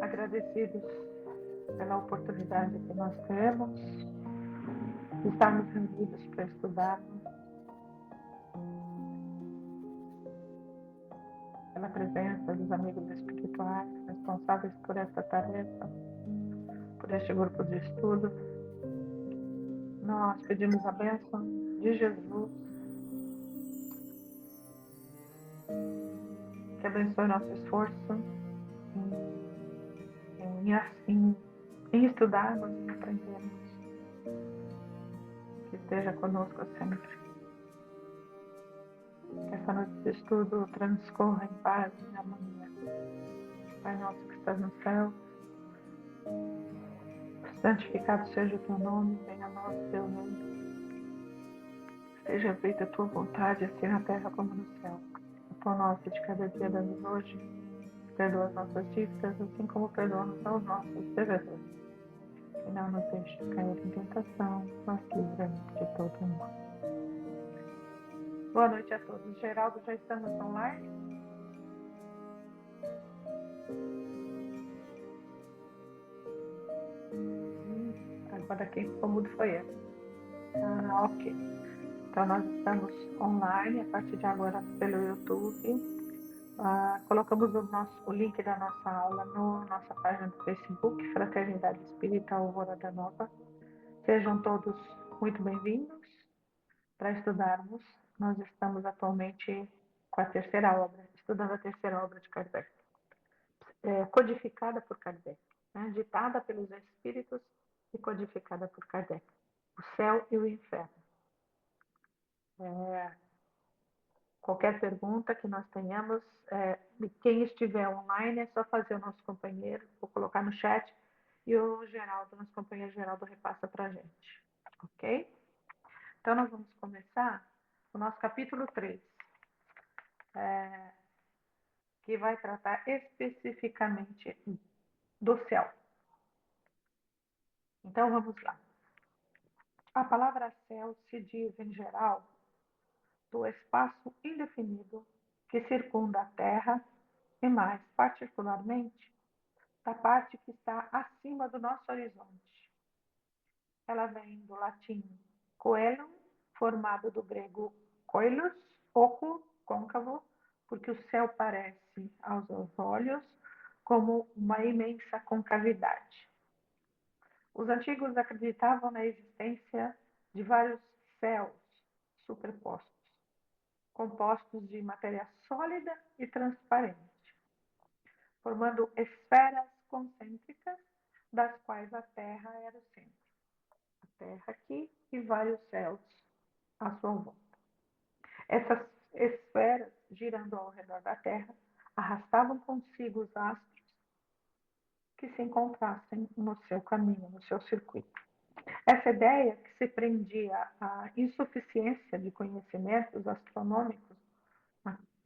agradecidos pela oportunidade que nós temos de estarmos reunidos para estudarmos, pela presença dos amigos espirituais responsáveis por esta tarefa, por este grupo de estudo. Nós pedimos a bênção de Jesus, que abençoe nosso esforço em estudarmos e aprendermos, que esteja conosco sempre. Que essa noite de estudo transcorra em paz e em harmonia. Pai nosso que estás no céu, santificado seja o teu nome, venha a nós o teu reino. Seja feita a tua vontade, assim na terra como no céu. O pão nosso de cada dia dá-nos hoje. Perdoa as nossas dívidas, assim como perdoamos aos nossos devedores. E não nos deixe cair em tentação, mas livra-nos de todo mal. Boa noite a todos. Geraldo, já estamos online? Agora quem ficou mudo foi ele. Ok. Então nós estamos online a partir de agora pelo YouTube. Colocamos o link da nossa aula na nossa página do Facebook, Fraternidade Espírita Alvorada Nova. Sejam todos muito bem-vindos para estudarmos. Nós estamos atualmente com a terceira obra, estudando a terceira obra de Kardec, codificada por Kardec, né? Ditada pelos Espíritos e codificada por Kardec. O céu e o inferno. Qualquer pergunta que nós tenhamos, quem estiver online é só fazer o nosso companheiro, vou colocar no chat, e o Geraldo, nosso companheiro Geraldo, repassa para a gente. Ok? Então, nós vamos começar o nosso capítulo 3, que vai tratar especificamente do céu. Então, vamos lá. A palavra céu se diz, em geral, do espaço indefinido que circunda a Terra e, mais particularmente, da parte que está acima do nosso horizonte. Ela vem do latim coelum, formado do grego coelos, oco, côncavo, porque o céu parece aos olhos como uma imensa concavidade. Os antigos acreditavam na existência de vários céus superpostos, compostos de matéria sólida e transparente, formando esferas concêntricas, das quais a Terra era o centro. A Terra aqui e vários céus à sua volta. Essas esferas, girando ao redor da Terra, arrastavam consigo os astros que se encontrassem no seu caminho, no seu circuito. Essa ideia, que se prendia à insuficiência de conhecimentos astronômicos,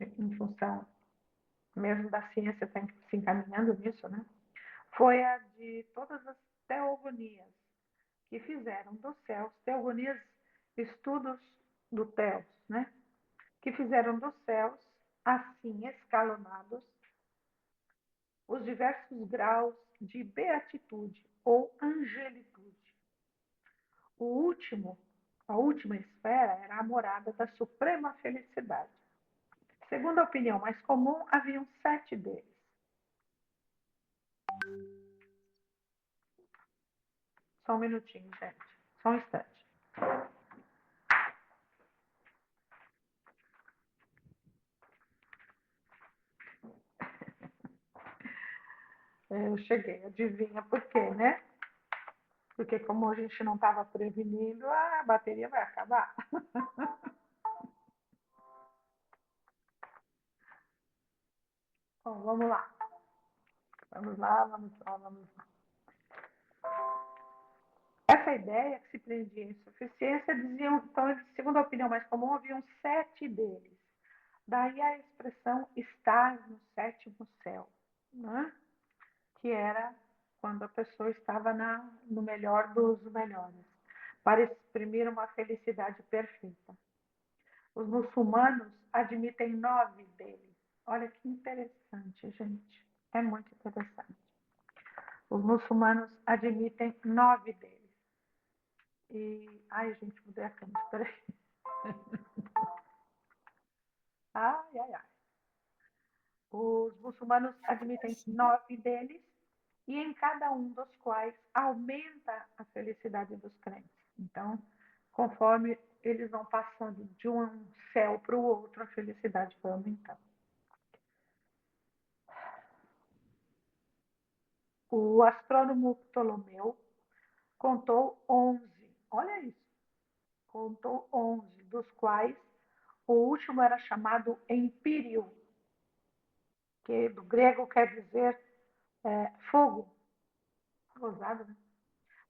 em função mesmo da ciência está se encaminhando nisso, né? Foi a de todas as teogonias que fizeram dos céus, teogonias, estudos do Teos, né? Que fizeram dos céus, assim escalonados, os diversos graus de beatitude ou angelitude. A última esfera era a morada da suprema felicidade. Segundo a opinião mais comum, haviam 7 deles. Só um minutinho, gente. Só um instante. Eu cheguei, adivinha por quê, né? Porque como a gente não estava prevenindo, a bateria vai acabar. Bom, vamos lá. Vamos lá, vamos lá, vamos lá. Essa ideia que se prendia em insuficiência diziam, então, segundo a opinião mais comum, haviam 7 deles. Daí a expressão estar no sétimo céu, né? Que era quando a pessoa estava no melhor dos melhores, para exprimir uma felicidade perfeita. Os muçulmanos admitem 9 deles. Olha que interessante, gente. É muito interessante. Os muçulmanos admitem 9 deles. Ai, gente, mudei a câmera, espera aí. Ai, ai, ai. Os muçulmanos admitem 9 deles, e em cada um dos quais aumenta a felicidade dos crentes. Então, conforme eles vão passando de um céu para o outro, a felicidade vai aumentando. O astrônomo Ptolomeu contou 11, olha isso, contou 11, dos quais o último era chamado Empírio, que do grego quer dizer fogo, rosado, né?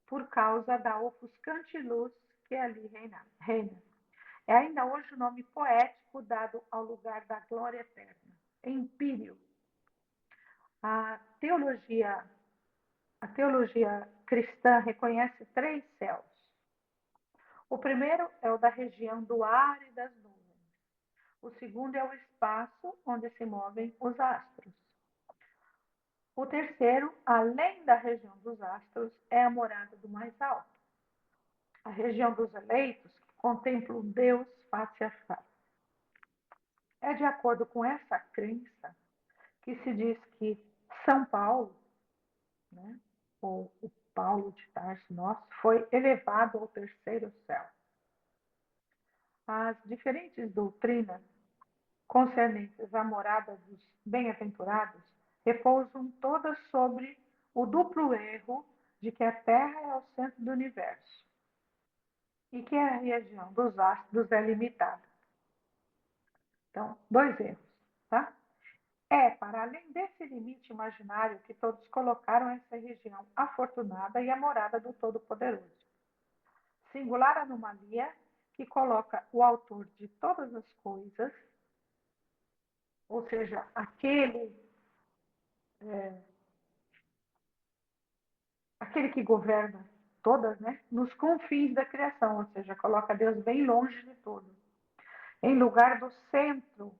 Por causa da ofuscante luz que ali reina. É ainda hoje o nome poético dado ao lugar da glória eterna, Empírio. A teologia, a teologia cristã reconhece 3 céus. O primeiro é o da região do ar e das nuvens. O segundo é o espaço onde se movem os astros. O terceiro, além da região dos astros, é a morada do mais alto, a região dos eleitos que contemplam Deus face a face. É de acordo com essa crença que se diz que São Paulo, né, ou o Paulo de Tarso nosso, foi elevado ao terceiro céu. As diferentes doutrinas concernentes à morada dos bem-aventurados repousam todas sobre o duplo erro de que a Terra é o centro do universo e que a região dos astros é limitada. Então, 2 erros, tá? É para além desse limite imaginário que todos colocaram essa região afortunada e a morada do Todo-Poderoso. Singular anomalia que coloca o autor de todas as coisas, ou seja, aquele que governa todas, né, nos confins da criação, ou seja, coloca Deus bem longe de tudo, em lugar do centro,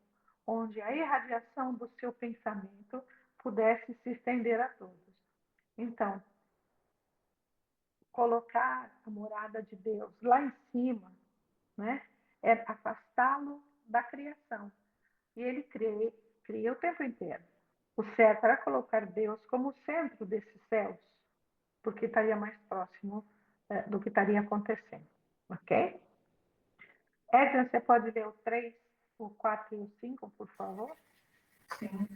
onde a irradiação do seu pensamento pudesse se estender a todos. Então, colocar a morada de Deus lá em cima, né, é afastá-lo da criação. E ele cria o tempo inteiro. O certo era colocar Deus como centro desses céus, porque estaria mais próximo do que estaria acontecendo. Ok? Edna, você pode ler o 3, o 4 e o 5, por favor? Sim.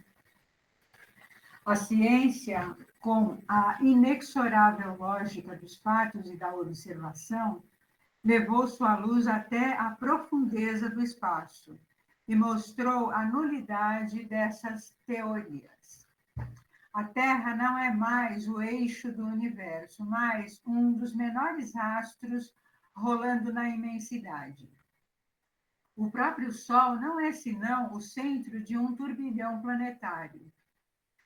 A ciência, com a inexorável lógica dos fatos e da observação, levou sua luz até a profundeza do espaço e mostrou a nulidade dessas teorias. A Terra não é mais o eixo do universo, mas um dos menores astros rolando na imensidade. O próprio Sol não é senão o centro de um turbilhão planetário.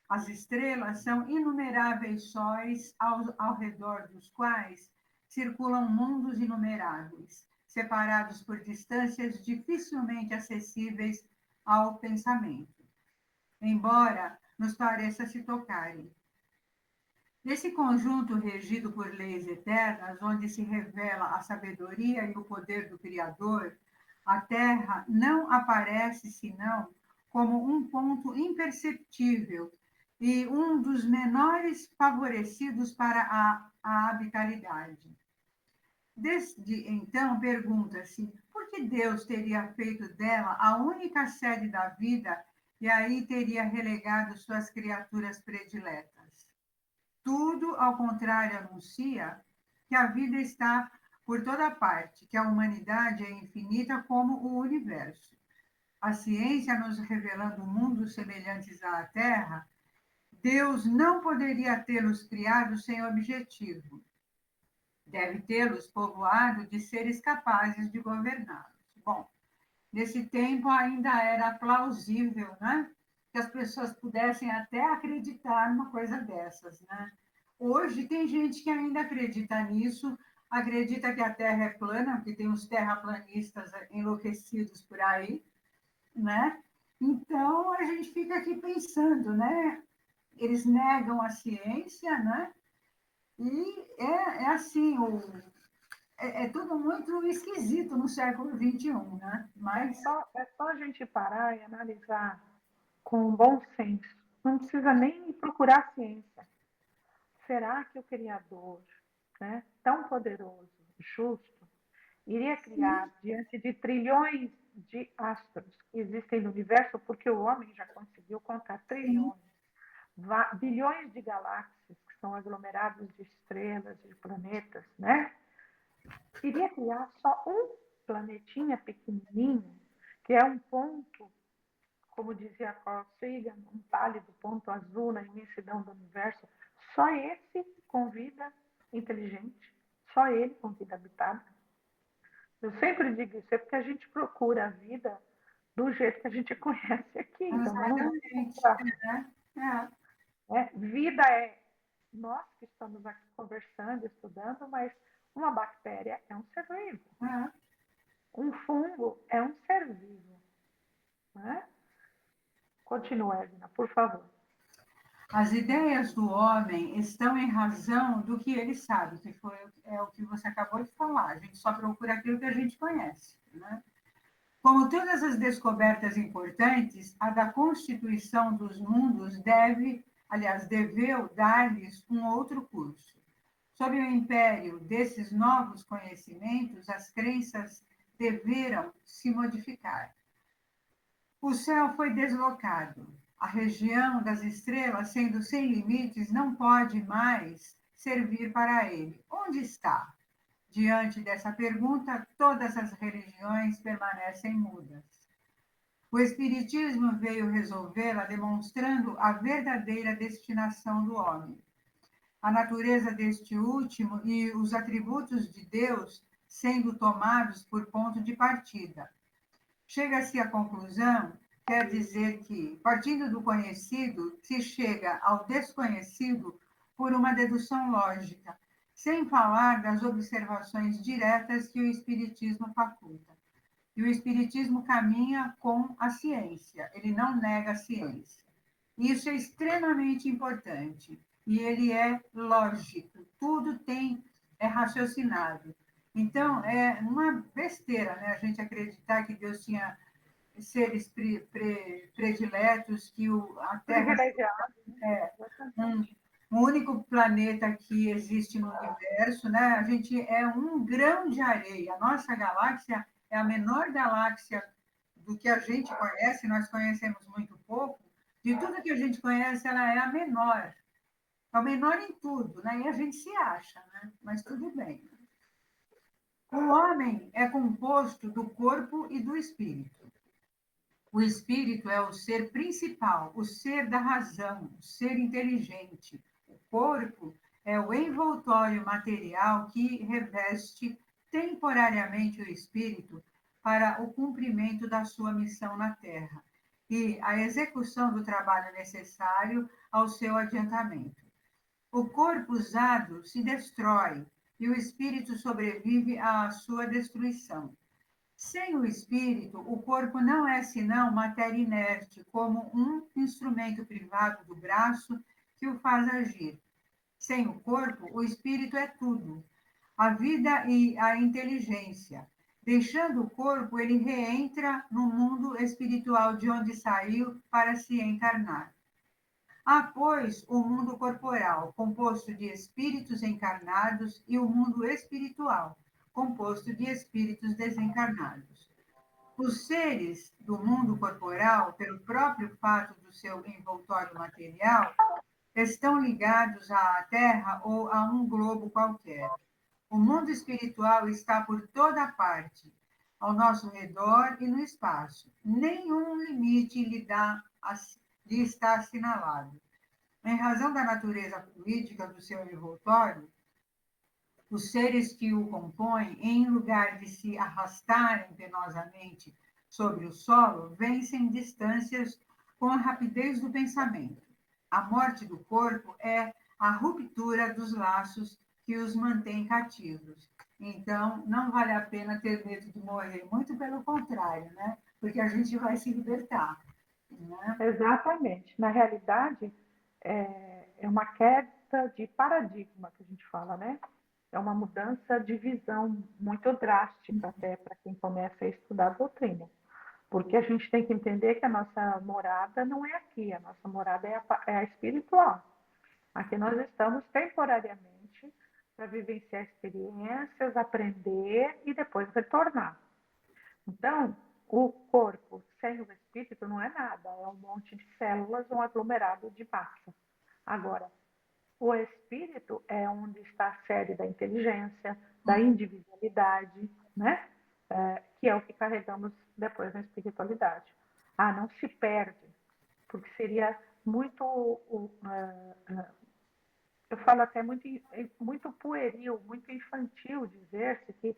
As estrelas são inumeráveis sóis ao redor dos quais circulam mundos inumeráveis, separados por distâncias dificilmente acessíveis ao pensamento, embora nos pareça se tocarem. Nesse conjunto regido por leis eternas, onde se revela a sabedoria e o poder do Criador, a Terra não aparece senão como um ponto imperceptível e um dos menores favorecidos para a habitabilidade. Desde então, pergunta-se por que Deus teria feito dela a única sede da vida e aí teria relegado suas criaturas prediletas. Tudo, ao contrário, anuncia que a vida está por toda parte, que a humanidade é infinita como o universo. A ciência nos revelando mundos semelhantes à Terra, Deus não poderia tê-los criado sem objetivo. Deve tê-los povoado de seres capazes de governá-los. Bom, nesse tempo ainda era plausível, né? Que as pessoas pudessem até acreditar numa coisa dessas, né? Hoje tem gente que ainda acredita nisso, acredita que a Terra é plana, porque tem uns terraplanistas enlouquecidos por aí, né? Então a gente fica aqui pensando, né? eles negam a ciência, né? E é assim, é tudo muito esquisito no século XXI, né? Mas É só a gente parar e analisar com bom senso. Não precisa nem procurar ciência. Será que o Criador, né, tão poderoso, justo, iria criar diante de trilhões de astros que existem no universo, porque o homem já conseguiu contar sim, trilhões, bilhões de galáxias, que são aglomerados de estrelas, de planetas, né? Iria criar só um planetinha pequenininho, que é um ponto, como dizia Carl Sagan, um pálido ponto azul na imensidão do universo. Só esse com vida inteligente, só ele com vida habitada. Eu sempre digo isso, é porque a gente procura a vida do jeito que a gente conhece aqui, então nós não vamos exatamente. encontrar. É, Né? Vida é nós que estamos aqui conversando, estudando, mas uma bactéria é um ser vivo. é. Um fungo é um ser vivo. Né? Continua, Edna, por favor. As ideias do homem estão em razão do que ele sabe, que é o que você acabou de falar. A gente só procura aquilo que a gente conhece, né? Como todas as descobertas importantes, a da constituição dos mundos deveu dar-lhes um outro curso. Sob o império desses novos conhecimentos, as crenças deveram se modificar. O céu foi deslocado. A região das estrelas, sendo sem limites, não pode mais servir para ele. Onde está? Diante dessa pergunta, todas as religiões permanecem mudas. O Espiritismo veio resolvê-la demonstrando a verdadeira destinação do homem, a natureza deste último e os atributos de Deus sendo tomados por ponto de partida. Chega-se à conclusão, quer dizer que, partindo do conhecido, se chega ao desconhecido por uma dedução lógica, sem falar das observações diretas que o Espiritismo faculta. E o Espiritismo caminha com a ciência, ele não nega a ciência. Isso é extremamente importante. E ele é lógico, tudo é raciocinado. Então, é uma besteira, né, a gente acreditar que Deus tinha seres prediletos, que a Terra Privilegiado, é um, exatamente. um único planeta que existe no universo, né? A gente é um grão de areia. A nossa galáxia é a menor galáxia do que a gente conhece, nós conhecemos muito pouco. De tudo que a gente conhece, ela é a menor. É a menor em tudo, né? E a gente se acha, né? Mas tudo bem. O homem é composto do corpo e do espírito. O espírito é o ser principal, o ser da razão, o ser inteligente. O corpo é o envoltório material que reveste temporariamente o espírito para o cumprimento da sua missão na Terra e a execução do trabalho necessário ao seu adiantamento. O corpo usado se destrói e o espírito sobrevive à sua destruição. Sem o espírito, o corpo não é senão matéria inerte, como um instrumento privado do braço que o faz agir. Sem o corpo, o espírito é tudo, a vida e a inteligência. Deixando o corpo, ele reentra no mundo espiritual de onde saiu para se encarnar. Há, pois, o mundo corporal, composto de espíritos encarnados, e o mundo espiritual, composto de espíritos desencarnados. Os seres do mundo corporal, pelo próprio fato do seu envoltório material, estão ligados à Terra ou a um globo qualquer. O mundo espiritual está por toda parte, ao nosso redor e no espaço. Nenhum limite lhe está assinalado. Em razão da natureza fluídica do seu envoltório, os seres que o compõem, em lugar de se arrastarem penosamente sobre o solo, vencem distâncias com a rapidez do pensamento. A morte do corpo é a ruptura dos laços que os mantém cativos. Então, não vale a pena ter medo de morrer, muito pelo contrário, né? Porque a gente vai se libertar, né? Exatamente. Na realidade, é uma queda de paradigma que a gente fala, né? É uma mudança de visão muito drástica até para quem começa a estudar a doutrina. Porque a gente tem que entender que a nossa morada não é aqui, a nossa morada é a espiritual. Aqui nós estamos temporariamente para vivenciar experiências, aprender e depois retornar. Então, o corpo sem o espírito não é nada, é um monte de células, um aglomerado de massa. Agora, o espírito é onde está a sede da inteligência, da individualidade, né? Que é o que carregamos depois na espiritualidade. Ah, não se perde, porque seria muito, eu falo até muito pueril, muito infantil dizer-se que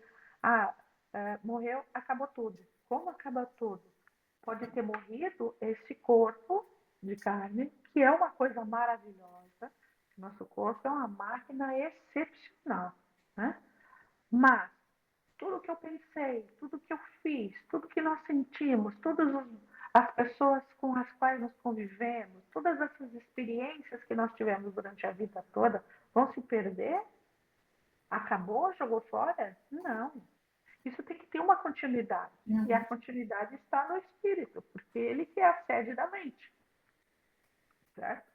morreu, acabou tudo. Como acaba tudo? Pode ter morrido esse corpo de carne, que é uma coisa maravilhosa. Nosso corpo é uma máquina excepcional, né? Mas tudo que eu pensei, tudo que eu fiz, tudo que nós sentimos, todas as pessoas com as quais nós convivemos, todas essas experiências que nós tivemos durante a vida toda, vão se perder? Acabou? Jogou fora? Não. Isso tem que ter uma continuidade. E a continuidade está no espírito, porque ele que é a sede da mente. Certo?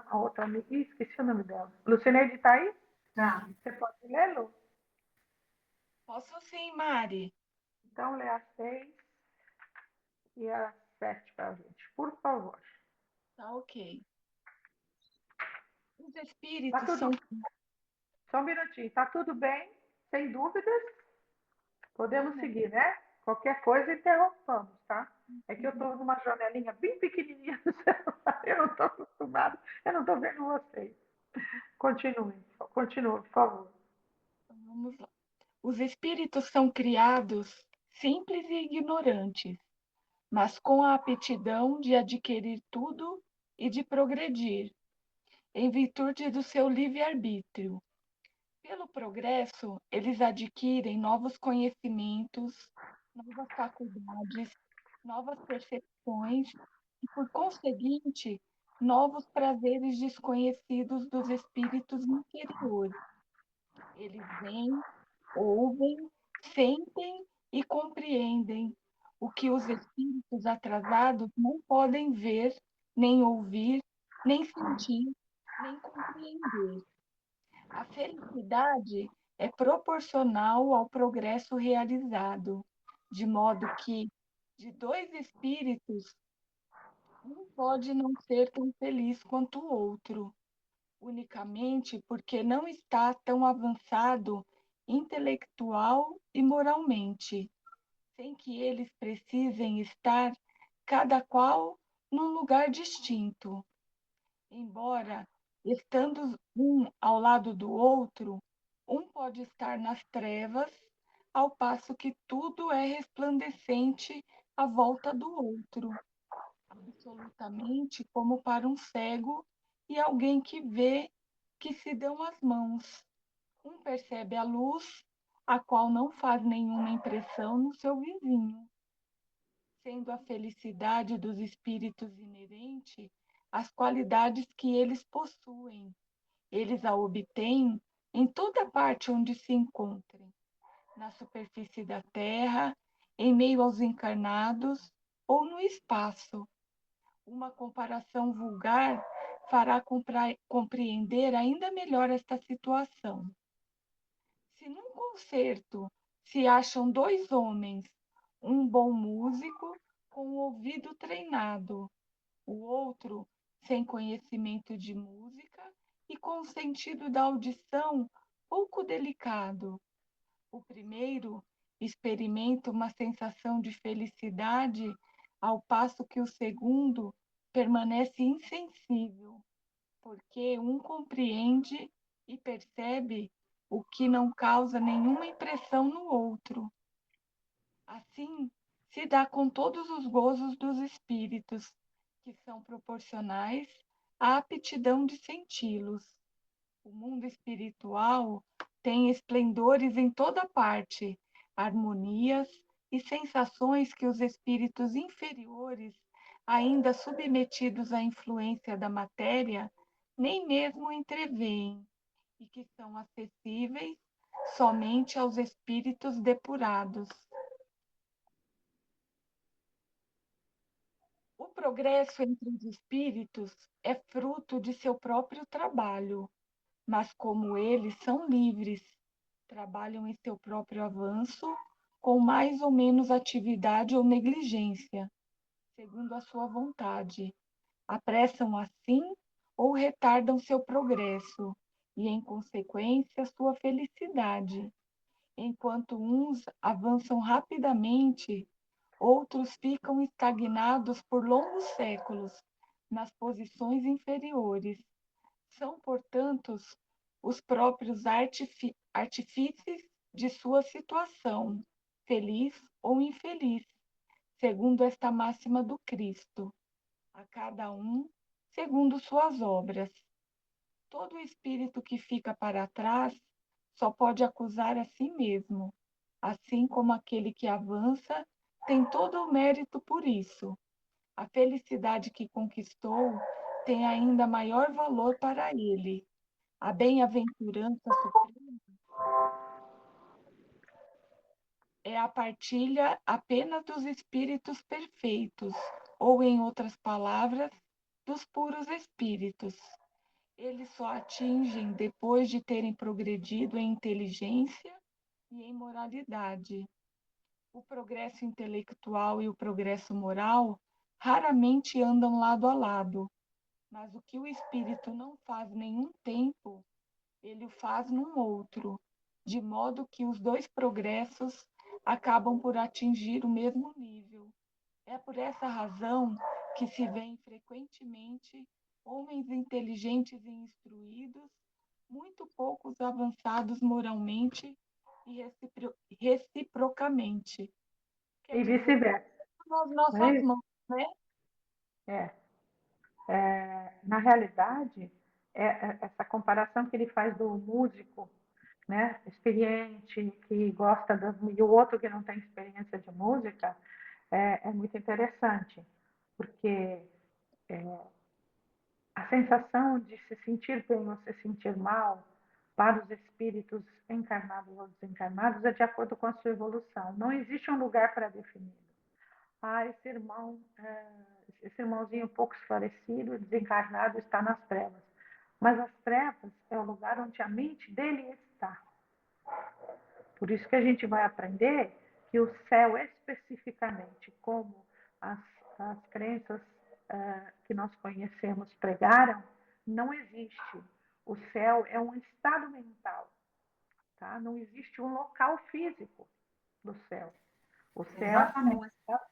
A outra amiga, esqueci o nome dela. Lucineide está aí? Tá. Você pode lê-lo? Posso sim, Mari. Então, lê a 6 e a 7 para a gente, por favor. Tá ok. Os Tá espíritos tudo... são. Só um minutinho. Tá tudo bem? Sem dúvidas? Podemos Não, seguir, né? Qualquer coisa interrompamos, tá? É que eu estou numa janelinha bem pequenininha no celular. Eu não estou acostumada. Eu não estou vendo vocês. Continue, por favor. vamos lá. Os espíritos são criados simples e ignorantes, mas com a aptidão de adquirir tudo e de progredir, em virtude do seu livre-arbítrio. Pelo progresso, eles adquirem novos conhecimentos, novas faculdades, novas percepções e, por conseguinte, novos prazeres desconhecidos dos espíritos inferiores. Eles veem, ouvem, sentem e compreendem o que os espíritos atrasados não podem ver, nem ouvir, nem sentir, nem compreender. A felicidade é proporcional ao progresso realizado, de modo que, de dois espíritos, um pode não ser tão feliz quanto o outro, unicamente porque não está tão avançado intelectual e moralmente, sem que eles precisem estar cada qual num lugar distinto. Embora, estando um ao lado do outro, um pode estar nas trevas, ao passo que tudo é resplandecente à volta do outro, absolutamente como para um cego e alguém que vê que se dão as mãos. Um percebe a luz, a qual não faz nenhuma impressão no seu vizinho, sendo a felicidade dos espíritos inerente às qualidades que eles possuem. Eles a obtêm em toda parte onde se encontrem, na superfície da terra, em meio aos encarnados ou no espaço. Uma comparação vulgar fará compreender ainda melhor esta situação. Se num concerto se acham dois homens, um bom músico com o ouvido treinado, o outro sem conhecimento de música e com o sentido da audição pouco delicado, o primeiro experimenta uma sensação de felicidade, ao passo que o segundo permanece insensível, porque um compreende e percebe o que não causa nenhuma impressão no outro. Assim, se dá com todos os gozos dos espíritos, que são proporcionais à aptidão de senti-los. O mundo espiritual tem esplendores em toda parte, harmonias, e sensações que os espíritos inferiores, ainda submetidos à influência da matéria, nem mesmo entreveem, e que são acessíveis somente aos espíritos depurados. O progresso entre os espíritos é fruto de seu próprio trabalho, mas como eles são livres, trabalham em seu próprio avanço, com mais ou menos atividade ou negligência, segundo a sua vontade. Apressam assim ou retardam seu progresso, e, em consequência, sua felicidade. Enquanto uns avançam rapidamente, outros ficam estagnados por longos séculos nas posições inferiores. São, portanto, os próprios artífices de sua situação, feliz ou infeliz, segundo esta máxima do Cristo, a cada um segundo suas obras. Todo espírito que fica para trás só pode acusar a si mesmo, assim como aquele que avança tem todo o mérito por isso. A felicidade que conquistou tem ainda maior valor para ele. A bem-aventurança suprema é a partilha apenas dos espíritos perfeitos, ou, em outras palavras, dos puros espíritos. Eles só atingem depois de terem progredido em inteligência e em moralidade. O progresso intelectual e o progresso moral raramente andam lado a lado, mas o que o espírito não faz nenhum tempo, ele o faz num outro, de modo que os dois progressos acabam por atingir o mesmo nível. É por essa razão que se vêem frequentemente homens inteligentes e instruídos, muito poucos avançados moralmente e reciprocamente. Quer E dizer, vice-versa. nas Não é nossas isso? mãos, né? É. Na realidade, essa comparação que ele faz do músico, né, experiente, que gosta e o outro que não tem experiência de música, é muito interessante, porque a sensação de se sentir bem ou se sentir mal para os espíritos encarnados ou desencarnados é de acordo com a sua evolução. Não existe um lugar pré-definido. Esse irmão, esse irmãozinho pouco esclarecido, desencarnado, está nas trevas. Mas as trevas é o lugar onde a mente dele está. Por isso que a gente vai aprender que o céu, especificamente, como as, as crenças que nós conhecemos pregaram, não existe. O céu é um estado mental, tá? Não existe um local físico do céu. O céu é Exatamente. um estado,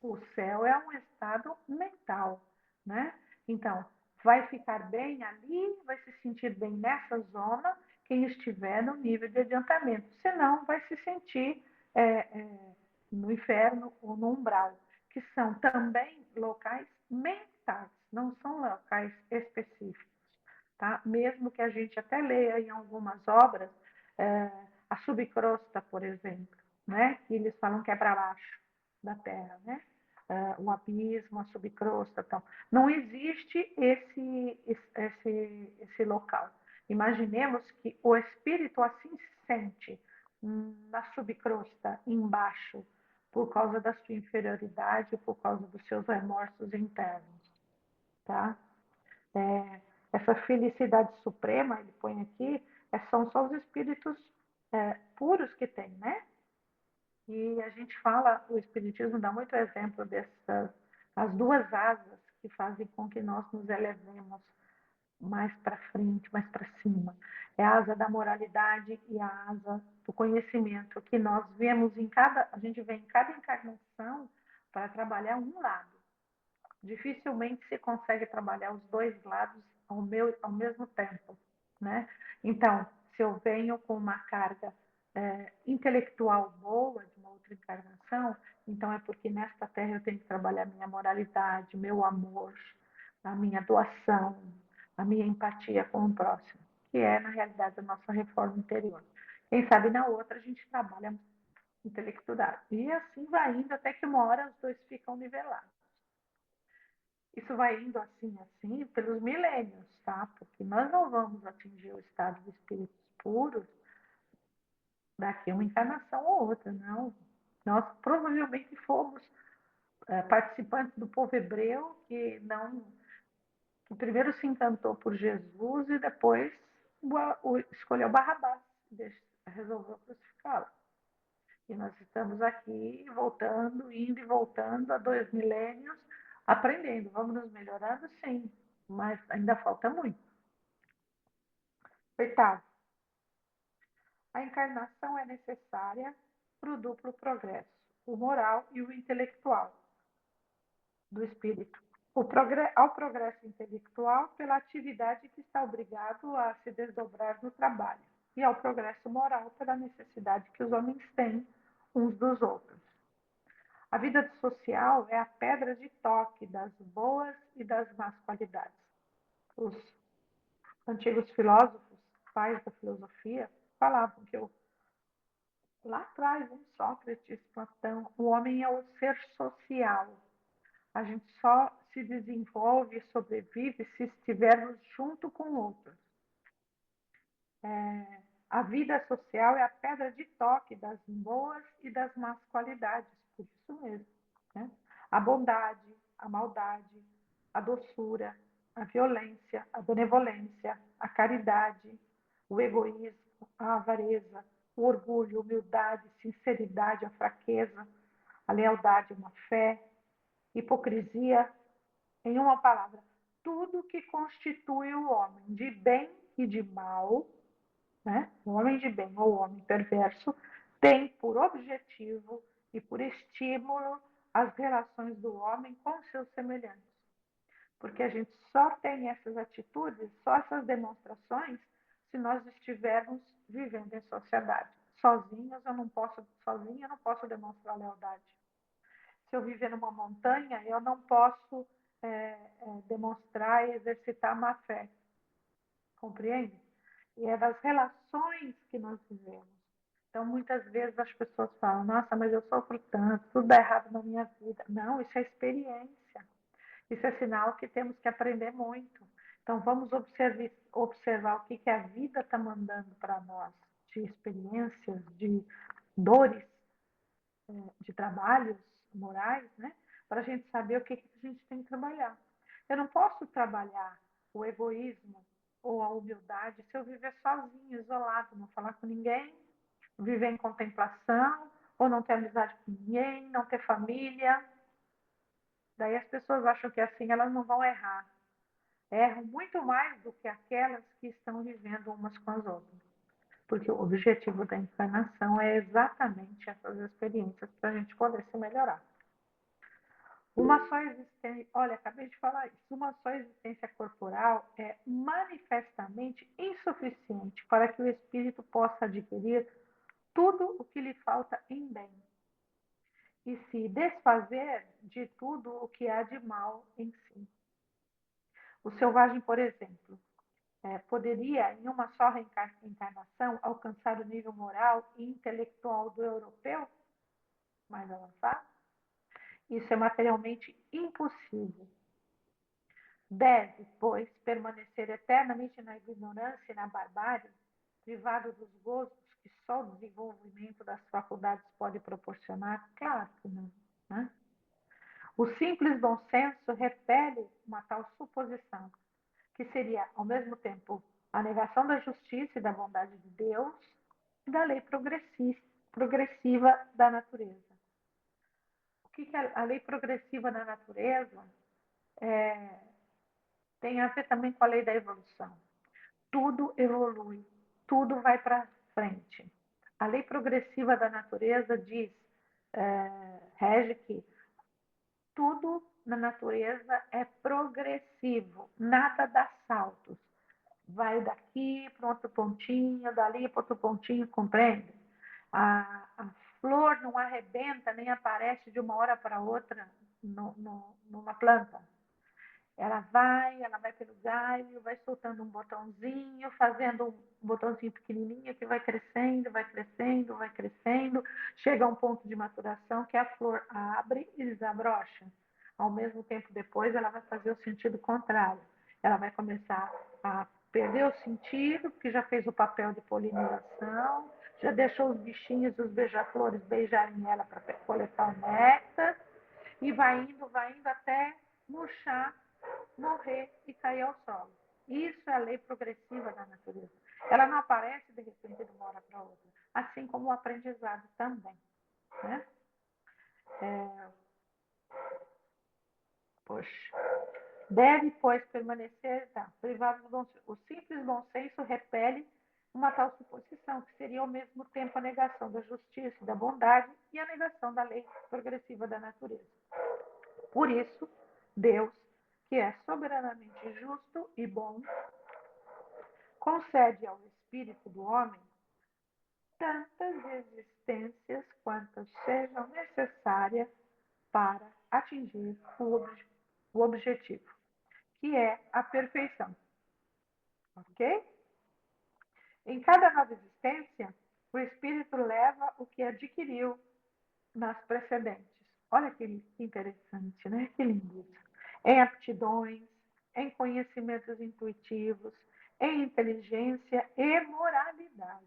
o céu é um estado mental, né? Então, vai ficar bem ali, vai se sentir bem nessa zona quem estiver no nível de adiantamento. Senão, vai se sentir no inferno ou no umbral, que são também locais mentais, não são locais específicos. Tá? Mesmo que a gente até leia em algumas obras, a subcrosta, por exemplo, né? Que eles falam que é para baixo da Terra, né? O abismo, a subcrosta, então. Não existe esse local. Imaginemos que o espírito assim se sente na subcrosta, embaixo, por causa da sua inferioridade, por causa dos seus remorsos internos, tá? Essa felicidade suprema, ele põe aqui, são só os espíritos puros que têm, né? E a gente fala, o Espiritismo dá muito exemplo dessas, as duas asas que fazem com que nós nos elevemos mais para frente, mais para cima. É a asa da moralidade e a asa do conhecimento, que nós vemos a gente vê em cada encarnação para trabalhar um lado. Dificilmente se consegue trabalhar os dois lados ao mesmo tempo, né? Então, se eu venho com uma carga intelectual boa de uma outra encarnação, então é porque nesta terra eu tenho que trabalhar minha moralidade, meu amor, a minha doação, a minha empatia com o próximo, que é, na realidade, a nossa reforma interior. Quem sabe na outra a gente trabalha intelectualidade. E assim vai indo até que uma hora os dois ficam nivelados. Isso vai indo assim, pelos milênios, tá? Porque nós não vamos atingir o estado de espíritos puros daqui a uma encarnação ou outra, não. Nós provavelmente fomos participantes do povo hebreu que primeiro se encantou por Jesus e depois escolheu Barrabás, resolveu crucificá-lo. E nós estamos aqui voltando, indo e voltando há 2 milênios, aprendendo. Vamos nos melhorando, sim, mas ainda falta muito. Oitavo, a encarnação é necessária para o duplo progresso, o moral e o intelectual do espírito. Ao progresso intelectual, pela atividade que está obrigado a se desdobrar no trabalho, e ao progresso moral, pela necessidade que os homens têm uns dos outros. A vida social é a pedra de toque das boas e das más qualidades. Os antigos filósofos, pais da filosofia, falavam que lá atrás, Sócrates, Platão, o homem é o ser social. A gente só se desenvolve e sobrevive se estivermos junto com outros. A vida social é a pedra de toque das boas e das más qualidades, por isso mesmo. Né? A bondade, a maldade, a doçura, a violência, a benevolência, a caridade, o egoísmo, a avareza, o orgulho, a humildade, a sinceridade, a fraqueza, a lealdade, uma fé, hipocrisia, em uma palavra, tudo que constitui o homem de bem e de mal, né? O homem de bem ou o homem perverso, tem por objetivo e por estímulo as relações do homem com seus semelhantes. Porque a gente só tem essas atitudes, só essas demonstrações, se nós estivermos vivendo em sociedade. Sozinha eu não posso demonstrar lealdade. Se eu viver numa montanha, eu não posso demonstrar e exercitar má fé. Compreende? E é das relações que nós vivemos. Então, muitas vezes as pessoas falam, nossa, mas eu sofro tanto, tudo dá errado na minha vida. Não, isso é experiência. Isso é sinal que temos que aprender muito. Então, vamos observar o que a vida está mandando para nós, de experiências, de dores, de trabalhos morais, né? Para a gente saber o que a gente tem que trabalhar. Eu não posso trabalhar o egoísmo ou a humildade se eu viver sozinho, isolado, não falar com ninguém, viver em contemplação, ou não ter amizade com ninguém, não ter família. Daí as pessoas acham que assim elas não vão errar. Erram muito mais do que aquelas que estão vivendo umas com as outras. Porque o objetivo da encarnação é exatamente essas experiências para a gente poder se melhorar. Uma só existência, olha, acabei de falar isso, uma só existência corporal é manifestamente insuficiente para que o espírito possa adquirir tudo o que lhe falta em bem e se desfazer de tudo o que há de mal em si. O selvagem, por exemplo, poderia, em uma só reencarnação, alcançar o nível moral e intelectual do europeu mais avançado? Isso é materialmente impossível. Deve, pois, permanecer eternamente na ignorância e na barbárie, privado dos gozos que só o desenvolvimento das faculdades pode proporcionar? Claro que não. Né? O simples bom senso repele uma tal suposição, que seria, ao mesmo tempo, a negação da justiça e da bondade de Deus e da lei progressiva da natureza. O que a lei progressiva da natureza tem a ver também com a lei da evolução? Tudo evolui, tudo vai para frente. A lei progressiva da natureza diz, rege que tudo na natureza é progressivo, nada dá saltos. Vai daqui para outro pontinho, dali para outro pontinho, compreende? A flor não arrebenta nem aparece de uma hora para outra numa planta. Ela vai pelo galho, vai soltando um botãozinho, fazendo um botãozinho pequenininho que vai crescendo, vai crescendo, vai crescendo. Chega a um ponto de maturação que a flor abre e desabrocha. Ao mesmo tempo, depois, ela vai fazer o sentido contrário. Ela vai começar a perder o sentido, porque já fez o papel de polinização, já deixou os bichinhos, os beija-flores beijarem ela para coletar o néctar, e vai indo até murchar, morrer e cair ao solo. Isso é a lei progressiva da natureza. Ela não aparece de repente de uma hora para outra, assim como o aprendizado também. Né? Poxa. Deve, pois, permanecer privado do bom senso. O simples bom senso repele uma tal suposição, que seria ao mesmo tempo a negação da justiça e da bondade e a negação da lei progressiva da natureza. Por isso, Deus, que é soberanamente justo e bom, concede ao espírito do homem tantas existências quantas sejam necessárias para atingir o objetivo, que é a perfeição. Ok? Em cada nova existência, o espírito leva o que adquiriu nas precedentes. Olha que interessante, né? Que lindo isso. Em aptidões, em conhecimentos intuitivos, em inteligência e moralidade.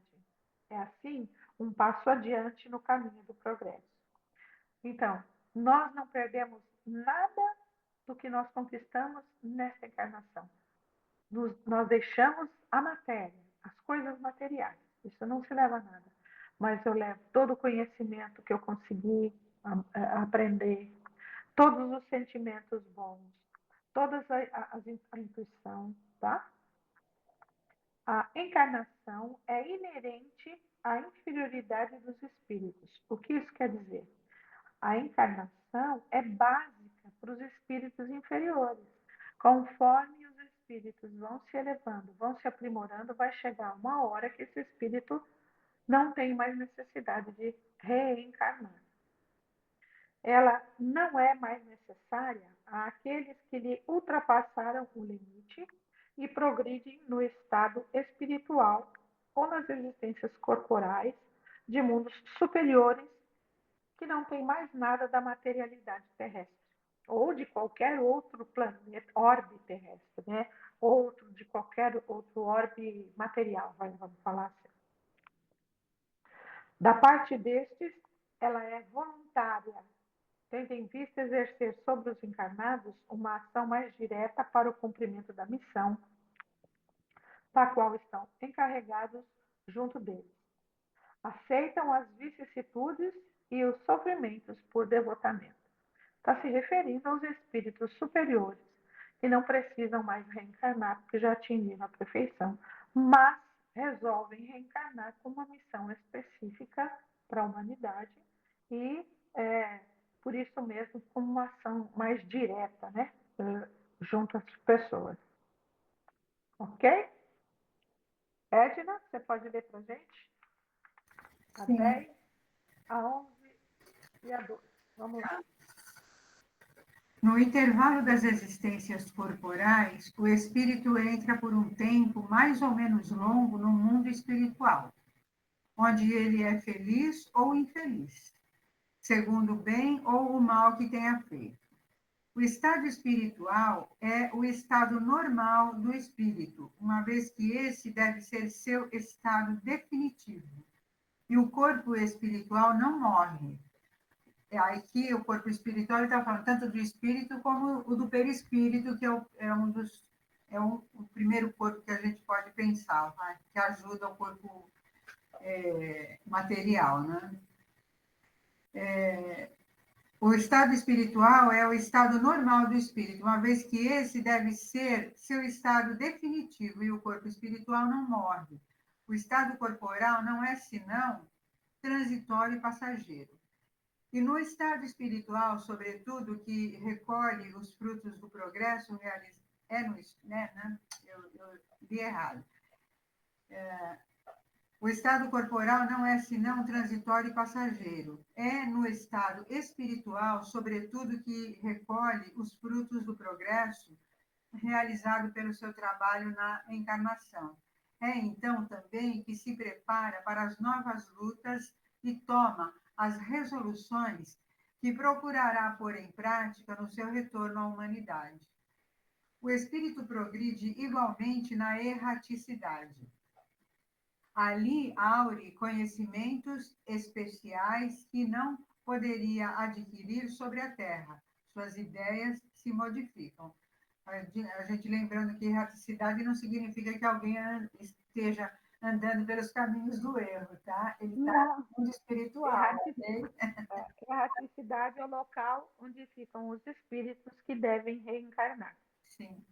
É assim um passo adiante no caminho do progresso. Então, nós não perdemos nada do que nós conquistamos nesta encarnação. Nós deixamos a matéria, as coisas materiais. Isso não se leva a nada. Mas eu levo todo o conhecimento que eu consegui aprender, todos os sentimentos bons, toda a intuição, tá? A encarnação é inerente à inferioridade dos espíritos. O que isso quer dizer? A encarnação é básica para os espíritos inferiores. Conforme os espíritos vão se elevando, vão se aprimorando, vai chegar uma hora que esse espírito não tem mais necessidade de reencarnar. Ela não é mais necessária àqueles que lhe ultrapassaram o limite e progridem no estado espiritual ou nas existências corporais de mundos superiores que não tem mais nada da materialidade terrestre, ou de qualquer outro planeta, orbe terrestre, né? Outro, de qualquer outro orbe material, vamos falar assim. Da parte destes, ela é voluntária, tendo em vista exercer sobre os encarnados uma ação mais direta para o cumprimento da missão, da qual estão encarregados junto deles. Aceitam as vicissitudes e os sofrimentos por devotamento. Está se referindo aos espíritos superiores, que não precisam mais reencarnar, porque já atingiram a perfeição, mas resolvem reencarnar com uma missão específica para a humanidade e, por isso mesmo, com uma ação mais direta, né, junto às pessoas. Ok? Edna, você pode ler para a gente? A Sim. 10, a 11 e a 12. Vamos lá. No intervalo das existências corporais, o espírito entra por um tempo mais ou menos longo no mundo espiritual, onde ele é feliz ou infeliz, segundo o bem ou o mal que tenha feito. O estado espiritual é o estado normal do espírito, uma vez que esse deve ser seu estado definitivo. E o corpo espiritual não morre. Aqui o corpo espiritual está falando tanto do espírito como o do perispírito, que o primeiro corpo que a gente pode pensar, tá? Que ajuda o corpo material, né? O estado espiritual é o estado normal do espírito, uma vez que esse deve ser seu estado definitivo e o corpo espiritual não morre. O estado corporal não é senão transitório e passageiro. E no estado espiritual, sobretudo, que recolhe os frutos do progresso realizado. Eu li errado. O estado corporal não é senão transitório e passageiro. É no estado espiritual, sobretudo, que recolhe os frutos do progresso realizado pelo seu trabalho na encarnação. É então também que se prepara para as novas lutas e toma as resoluções que procurará pôr em prática no seu retorno à humanidade. O espírito progride igualmente na erraticidade. Ali aure conhecimentos especiais que não poderia adquirir sobre a Terra. Suas ideias se modificam. A gente lembrando que erraticidade não significa que alguém esteja andando pelos caminhos do erro, tá? Ele está Não, no mundo espiritual, errati- ok? erraticidade é o local onde ficam os espíritos que devem reencarnar. Sim.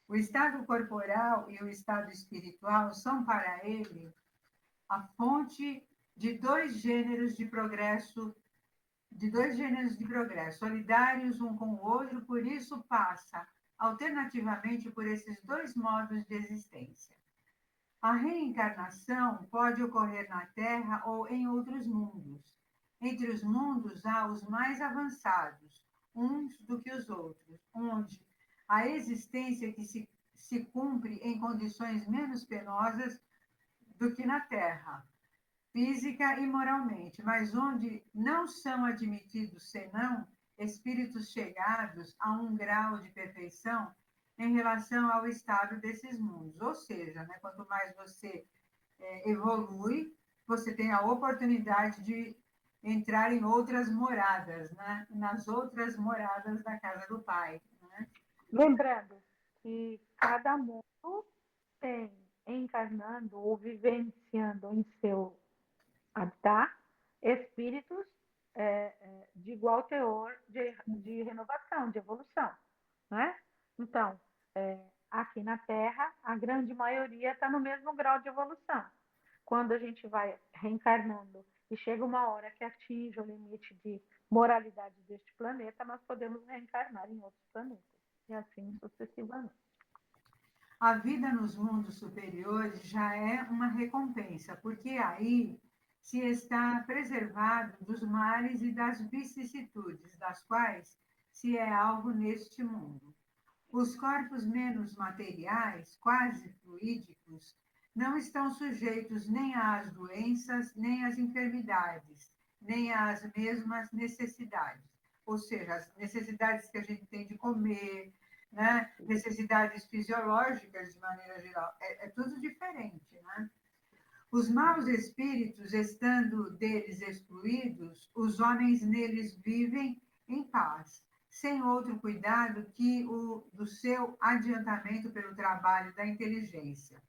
O estado corporal e o estado espiritual são para ele a fonte de dois gêneros de progresso, solidários um com o outro, por isso passa alternativamente por esses dois modos de existência. A reencarnação pode ocorrer na Terra ou em outros mundos. Entre os mundos há os mais avançados, uns do que os outros, onde a existência que se cumpre em condições menos penosas do que na Terra, física e moralmente, mas onde não são admitidos senão espíritos chegados a um grau de perfeição em relação ao estado desses mundos. Ou seja, né, quanto mais você evolui, você tem a oportunidade de entrar em outras moradas, né? Nas outras moradas da casa do Pai. Né? Lembrando que cada mundo tem, encarnando ou vivenciando em seu habitat, espíritos de igual teor de renovação, de evolução. Né? Então, aqui na Terra, a grande maioria está no mesmo grau de evolução. Quando a gente vai reencarnando e chega uma hora que atinge o limite de moralidade deste planeta, nós podemos reencarnar em outros planetas, e assim sucessivamente. A vida nos mundos superiores já é uma recompensa, porque aí se está preservado dos males e das vicissitudes, das quais se é alvo neste mundo. Os corpos menos materiais, quase fluídicos, não estão sujeitos nem às doenças, nem às enfermidades, nem às mesmas necessidades. Ou seja, as necessidades que a gente tem de comer, né? Necessidades fisiológicas, de maneira geral, é tudo diferente. Né? Os maus espíritos, estando deles excluídos, os homens neles vivem em paz, sem outro cuidado que o do seu adiantamento pelo trabalho da inteligência.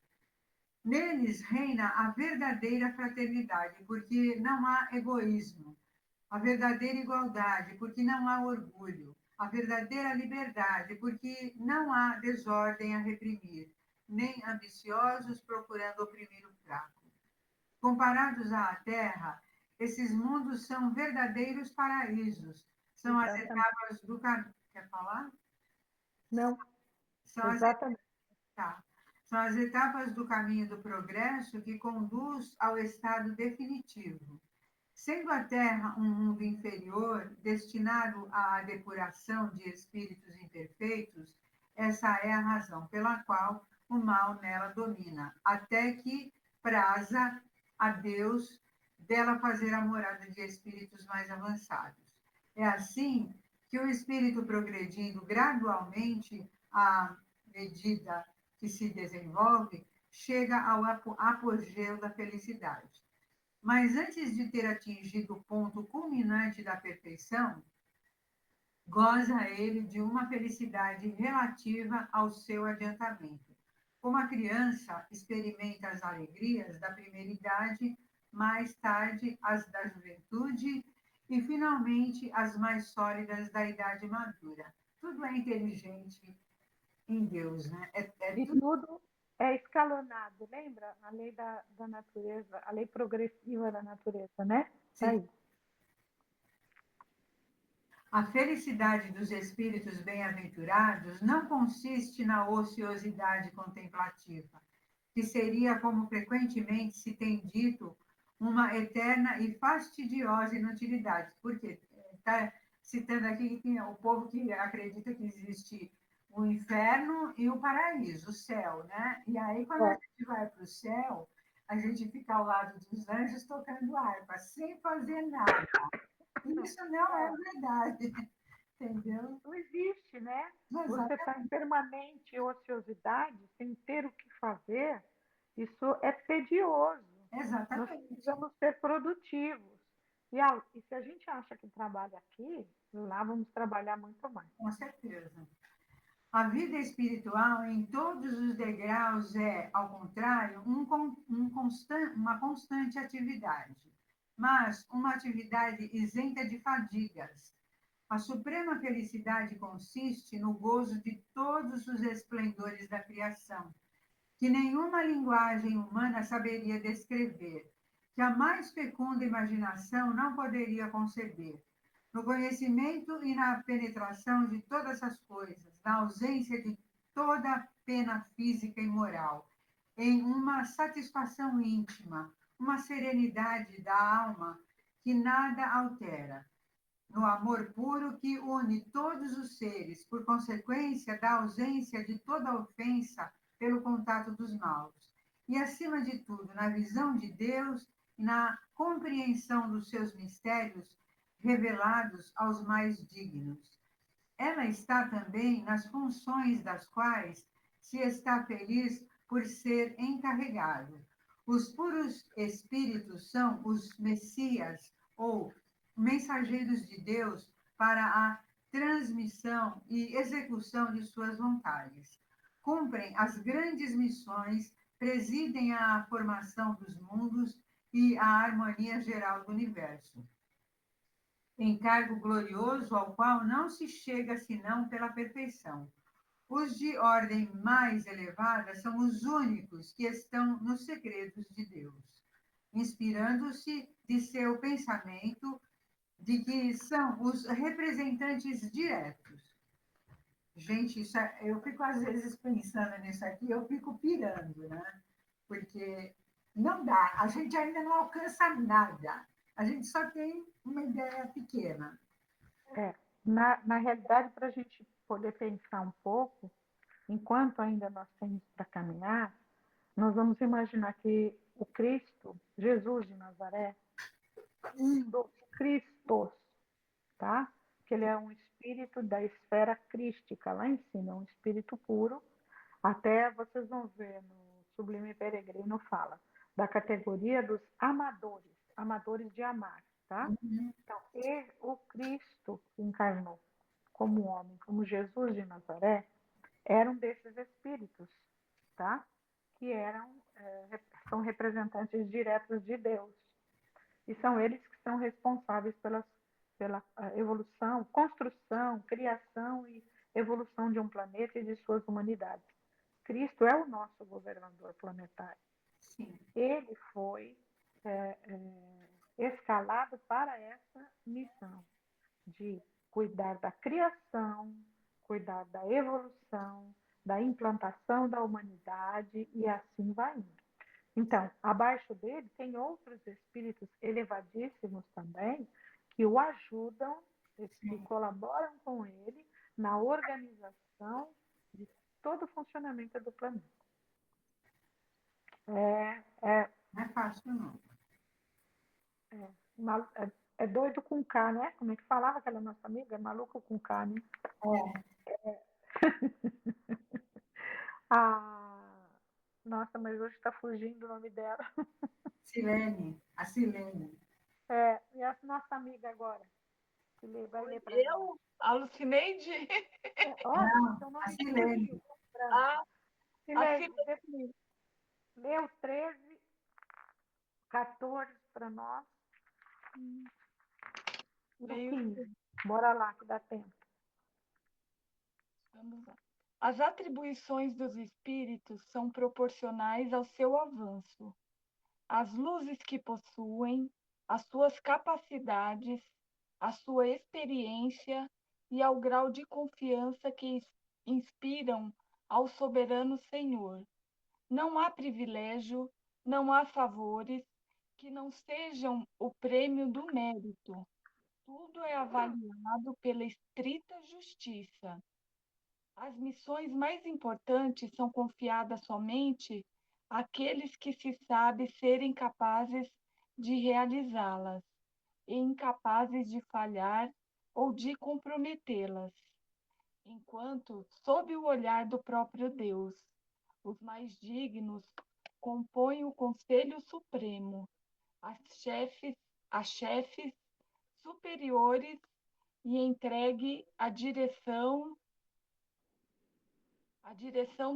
Neles reina a verdadeira fraternidade, porque não há egoísmo, a verdadeira igualdade, porque não há orgulho, a verdadeira liberdade, porque não há desordem a reprimir, nem ambiciosos procurando oprimir o fraco. Comparados à Terra, esses mundos são verdadeiros paraísos. São as Exatamente. etapas do caminho. Quer falar? Não, São as, exatamente. tá. São as etapas do caminho do progresso que conduz ao estado definitivo. Sendo a Terra um mundo inferior, destinado à depuração de espíritos imperfeitos, essa é a razão pela qual o mal nela domina, até que praza a Deus dela fazer a morada de espíritos mais avançados. É assim que o espírito progredindo gradualmente à medida que se desenvolve, chega ao apogeu da felicidade. Mas antes de ter atingido o ponto culminante da perfeição, goza ele de uma felicidade relativa ao seu adiantamento. Como a criança experimenta as alegrias da primeira idade, mais tarde as da juventude e, finalmente, as mais sólidas da idade madura. Tudo é inteligente em Deus, né? E Tudo tudo é escalonado, lembra? A lei da natureza, a lei progressiva da natureza, né? Tá sim. aí. A felicidade dos espíritos bem-aventurados não consiste na ociosidade contemplativa, que seria, como frequentemente se tem dito, uma eterna e fastidiosa inutilidade. Porque está citando aqui que o povo que acredita que existe o inferno e o paraíso, o céu, né? E aí, quando a gente vai para o céu, a gente fica ao lado dos anjos tocando harpa, sem fazer nada. Isso não é verdade, entendeu? Não existe, né? Você Exatamente. está em permanente ociosidade, sem ter o que fazer, isso é tedioso. Nós Exatamente, precisamos ser produtivos. E se a gente acha que trabalha aqui, lá vamos trabalhar muito mais. com certeza. A vida espiritual, em todos os degraus, é, ao contrário, uma constante atividade, mas uma atividade isenta de fadigas. A suprema felicidade consiste no gozo de todos os esplendores da criação, que nenhuma linguagem humana saberia descrever, que a mais fecunda imaginação não poderia conceber. No conhecimento e na penetração de todas as coisas, na ausência de toda pena física e moral, em uma satisfação íntima, uma serenidade da alma que nada altera, no amor puro que une todos os seres, por consequência da ausência de toda ofensa pelo contato dos maus. E, acima de tudo, na visão de Deus e na compreensão dos seus mistérios revelados aos mais dignos. Ela está também nas funções das quais se está feliz por ser encarregado. Os puros espíritos são os messias ou mensageiros de Deus para a transmissão e execução de suas vontades. Cumprem as grandes missões, presidem a formação dos mundos e a harmonia geral do universo. Encargo glorioso ao qual não se chega senão pela perfeição. Os de ordem mais elevada são os únicos que estão nos segredos de Deus, inspirando-se de seu pensamento, de que são os representantes diretos. Gente, eu fico às vezes pensando nisso aqui, eu fico pirando, né? Porque não dá, a gente ainda não alcança nada, a gente só tem uma ideia pequena. Na realidade, para a gente poder pensar um pouco, enquanto ainda nós temos para caminhar, nós vamos imaginar que o Cristo, Jesus de Nazaré, um dos Cristos, tá? Que ele é um espírito da esfera crística, lá em cima, um espírito puro. Até vocês vão ver no Sublime Peregrino fala da categoria dos amadores, amadores de amar, tá? Então, o Cristo encarnou como homem, como Jesus de Nazaré, era um desses espíritos, tá? Que são representantes diretos de Deus. E são eles que são responsáveis pela evolução, construção, criação e evolução de um planeta e de suas humanidades. Cristo é o nosso governador planetário. Sim. Ele foi escalado para essa missão de cuidar da criação, cuidar da evolução, da implantação da humanidade e assim vai indo. Então, abaixo dele tem outros espíritos elevadíssimos também que o ajudam, que colaboram com ele na organização de todo o funcionamento do planeta. Não é fácil, não. É doido com K, né? Como é que falava aquela nossa amiga? Maluco com K, né? Ah, nossa, mas hoje está fugindo o nome dela. Silene, a Silene. E a nossa amiga agora, que vai ler para nós. Eu alucinei. Olha, seu A nome Silene. Ah, Silene, lê o 13, 14 para nós. E o 15. Bora lá, que dá tempo. vamos lá. As atribuições dos espíritos são proporcionais ao seu avanço. As luzes que possuem, as suas capacidades, a sua experiência e ao grau de confiança que inspiram ao soberano Senhor. Não há privilégio, não há favores que não sejam o prêmio do mérito. Tudo é avaliado pela estrita justiça. As missões mais importantes são confiadas somente àqueles que se sabe serem capazes de realizá-las e incapazes de falhar ou de comprometê-las, enquanto, sob o olhar do próprio Deus, os mais dignos compõem o Conselho Supremo, as chefes superiores e entregue a direção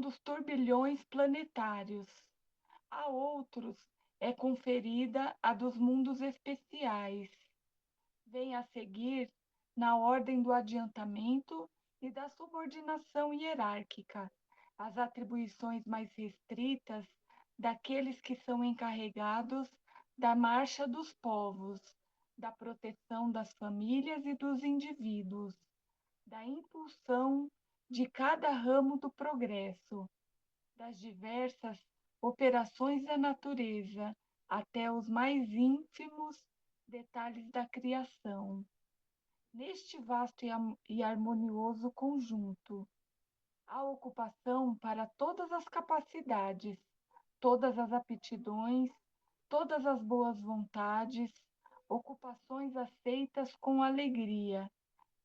dos turbilhões planetários. A outros é conferida a dos mundos especiais. Vem a seguir na ordem do adiantamento e da subordinação hierárquica, as atribuições mais restritas daqueles que são encarregados da marcha dos povos, da proteção das famílias e dos indivíduos, da impulsão de cada ramo do progresso, das diversas operações da natureza até os mais ínfimos detalhes da criação. Neste vasto e harmonioso conjunto, há ocupação para todas as capacidades, todas as aptidões, todas as boas vontades, ocupações aceitas com alegria,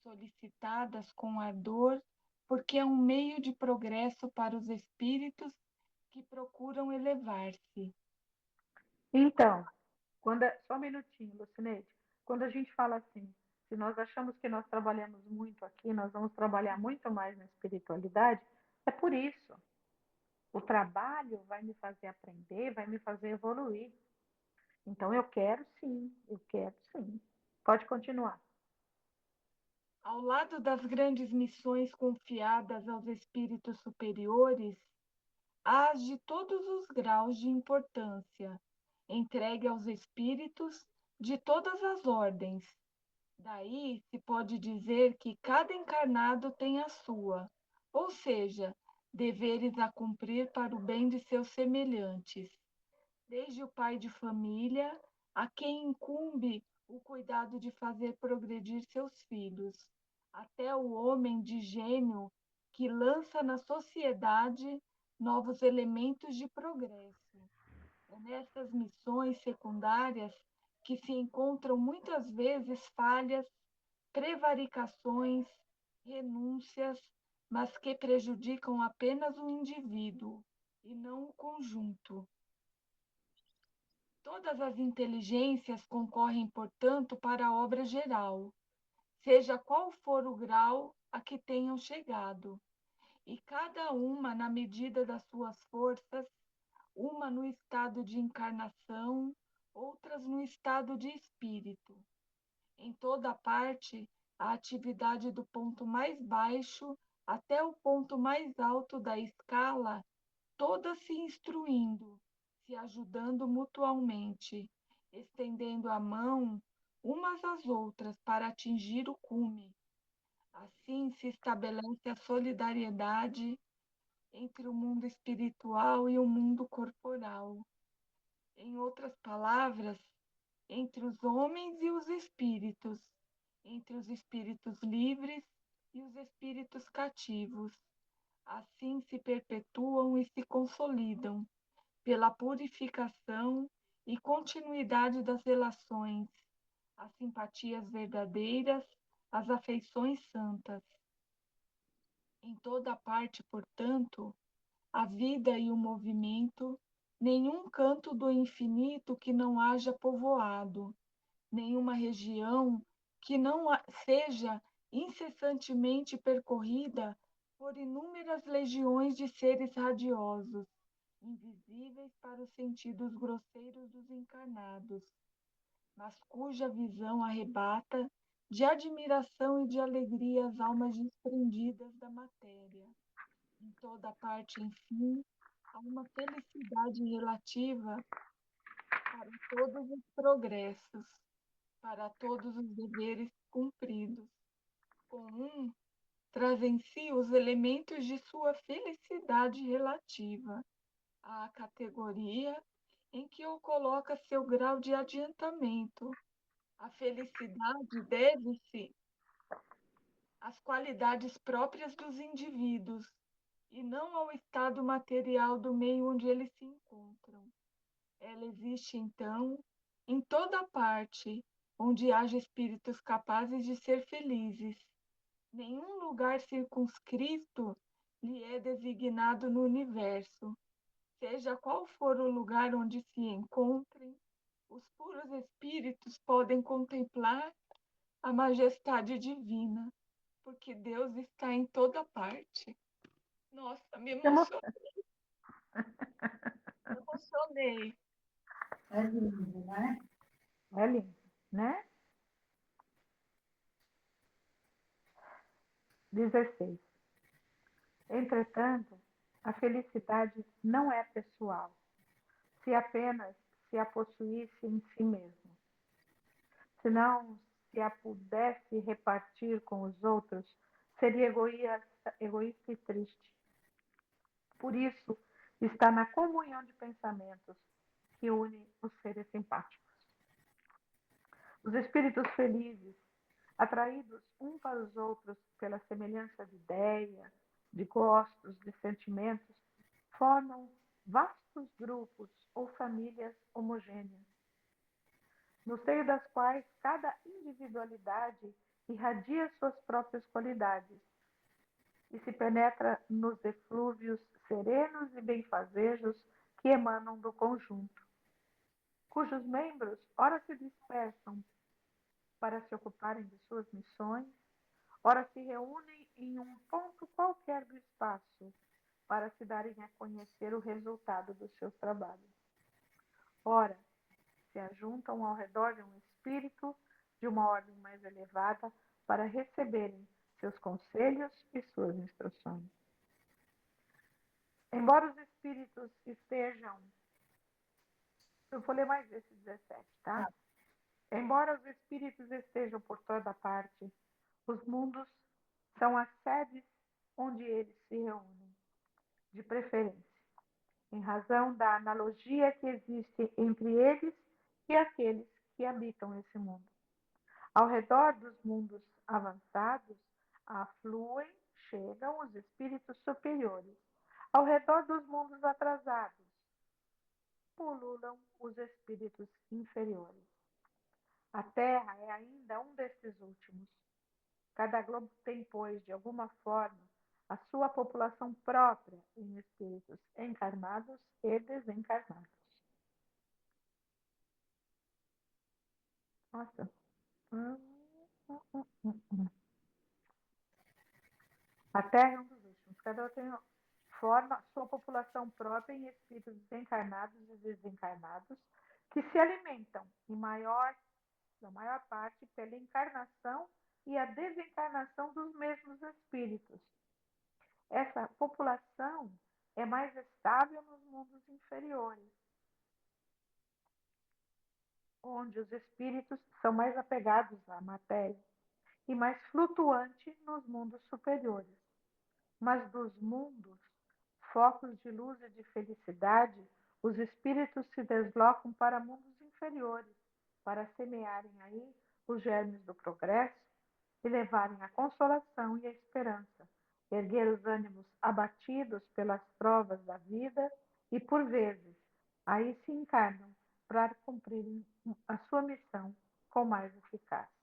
solicitadas com ardor, porque é um meio de progresso para os espíritos que procuram elevar-se. Então, só um minutinho, Lucineide. Quando a gente fala assim, se nós achamos que nós trabalhamos muito aqui, nós vamos trabalhar muito mais na espiritualidade, é por isso. O trabalho vai me fazer aprender, vai me fazer evoluir. Então, eu quero sim, eu quero sim. Pode continuar. Ao lado das grandes missões confiadas aos espíritos superiores, há as de todos os graus de importância, entregue aos espíritos de todas as ordens. Daí se pode dizer que cada encarnado tem a sua, ou seja, deveres a cumprir para o bem de seus semelhantes, desde o pai de família, a quem incumbe o cuidado de fazer progredir seus filhos, até o homem de gênio que lança na sociedade novos elementos de progresso. É nessas missões secundárias que se encontram muitas vezes falhas, prevaricações, renúncias, mas que prejudicam apenas o indivíduo e não o conjunto. Todas as inteligências concorrem, portanto, para a obra geral, seja qual for o grau a que tenham chegado, e cada uma na medida das suas forças, uma no estado de encarnação, outras no estado de espírito. Em toda parte, a atividade do ponto mais baixo até o ponto mais alto da escala, todas se instruindo, se ajudando mutualmente, estendendo a mão umas às outras para atingir o cume. Assim se estabelece a solidariedade entre o mundo espiritual e o mundo corporal. Em outras palavras, entre os homens e os espíritos, entre os espíritos livres e os espíritos cativos. Assim se perpetuam e se consolidam pela purificação e continuidade das relações, as simpatias verdadeiras, as afeições santas. Em toda parte, portanto, a vida e o movimento, nenhum canto do infinito que não haja povoado, nenhuma região que não seja incessantemente percorrida por inúmeras legiões de seres radiosos, invisíveis para os sentidos grosseiros dos encarnados, mas cuja visão arrebata de admiração e de alegria as almas desprendidas da matéria. Em toda parte, enfim, há uma felicidade relativa para todos os progressos, para todos os deveres cumpridos. Com um, traz em si os elementos de sua felicidade relativa à categoria em que o coloca seu grau de adiantamento. A felicidade deve-se às qualidades próprias dos indivíduos e não ao estado material do meio onde eles se encontram. Ela existe, então, em toda parte onde haja espíritos capazes de ser felizes. Nenhum lugar circunscrito lhe é designado no universo. Seja qual for o lugar onde se encontrem, os puros espíritos podem contemplar a majestade divina, porque Deus está em toda parte. Nossa, me emocionei. É lindo, né? É lindo, né? 16. Entretanto, a felicidade não é pessoal, se apenas se a possuísse em si mesmo. Se não se a pudesse repartir com os outros, seria egoísta e triste. Por isso, está na comunhão de pensamentos que une os seres simpáticos. Os espíritos felizes, atraídos um para os outros pela semelhança de ideia, de gostos, de sentimentos, formam vastos grupos ou famílias homogêneas, no seio das quais cada individualidade irradia suas próprias qualidades e se penetra nos eflúvios serenos e benfazejos que emanam do conjunto, cujos membros ora se dispersam para se ocuparem de suas missões, ora se reúnem em um ponto qualquer do espaço para se darem a conhecer o resultado dos seus trabalhos. Ora, se ajuntam ao redor de um espírito de uma ordem mais elevada para receberem seus conselhos e suas instruções. Embora os espíritos estejam. Eu vou ler mais esse 17, tá? Embora os espíritos estejam por toda parte, os mundos são as sedes onde eles se reúnem, de preferência, em razão da analogia que existe entre eles e aqueles que habitam esse mundo. Ao redor dos mundos avançados, afluem, chegam os espíritos superiores. Ao redor dos mundos atrasados, pululam os espíritos inferiores. A Terra é ainda um destes últimos. Cada globo tem, pois, de alguma forma, a sua população própria em espíritos encarnados e desencarnados. Nossa. A Terra é um dos últimos. Cada um tem forma sua população própria em espíritos encarnados e desencarnados que se alimentam, na maior parte, pela encarnação e a desencarnação dos mesmos espíritos. Essa população é mais estável nos mundos inferiores, onde os espíritos são mais apegados à matéria, e mais flutuante nos mundos superiores. Mas dos mundos, focos de luz e de felicidade, os espíritos se deslocam para mundos inferiores, para semearem aí os germes do progresso e levarem a consolação e a esperança, erguer os ânimos abatidos pelas provas da vida e, por vezes, aí se encarnam para cumprirem a sua missão com mais eficácia.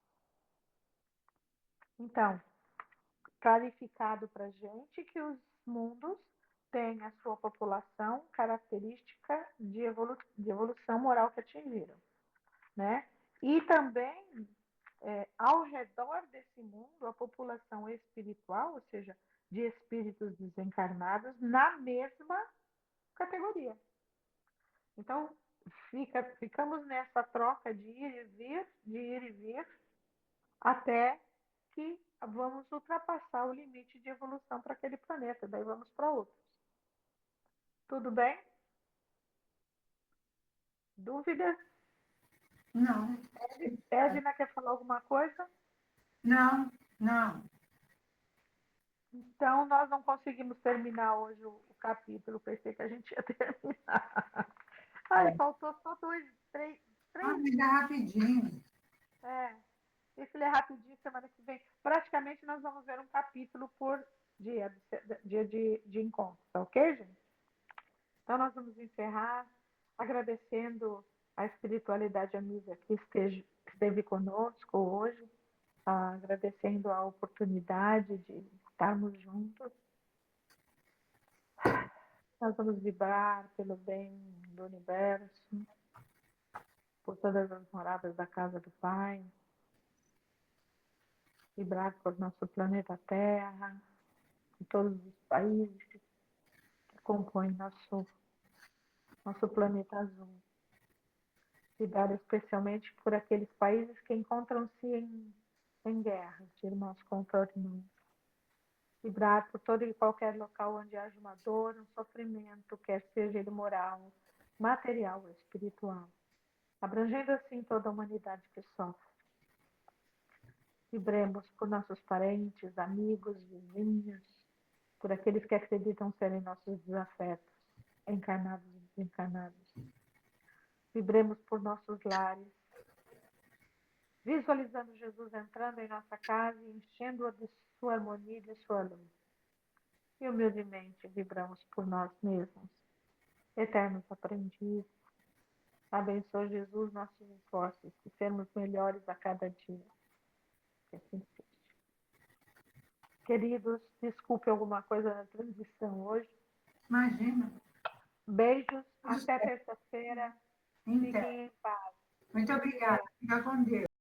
Então, clarificado para a gente que os mundos têm a sua população característica de evolução moral que atingiram, né? E também, ao redor desse mundo, a população espiritual, ou seja, de espíritos desencarnados, na mesma categoria. Então, ficamos nessa troca de ir e vir, até que vamos ultrapassar o limite de evolução para aquele planeta, daí vamos para outros. Tudo bem? Dúvidas? Não, Edna quer falar alguma coisa? não, não. Então, nós não conseguimos terminar hoje o capítulo. Pensei que a gente ia terminar. Ai, faltou só dois, três. Ah, mas é rapidinho. É. Esse lê rapidinho, semana que vem. Praticamente nós vamos ver um capítulo por dia de encontro, tá ok, gente? Então nós vamos encerrar agradecendo a espiritualidade amiga que esteve conosco hoje, agradecendo a oportunidade de estarmos juntos. Nós vamos vibrar pelo bem do universo, por todas as moradas da casa do Pai, vibrar por nosso planeta Terra, por todos os países que compõem nosso planeta azul. Vibrar especialmente por aqueles países que encontram-se em guerra, de irmãos contra irmãos. Vibrar por todo e qualquer local onde haja uma dor, um sofrimento, quer seja ele moral, material ou espiritual, abrangendo assim toda a humanidade que sofre. Vibremos por nossos parentes, amigos, vizinhos, por aqueles que acreditam serem nossos desafetos, encarnados e desencarnados. Vibremos por nossos lares, visualizando Jesus entrando em nossa casa e enchendo-a de sua harmonia e de sua luz. E humildemente vibramos por nós mesmos, eternos aprendizes. Abençoe, Jesus, nossos esforços, de sermos melhores a cada dia. Que assim seja. Queridos, desculpe alguma coisa na transição hoje. Imagina. Beijos, até terça-feira. Então, Fiquem em paz. muito obrigada. Fica com Deus.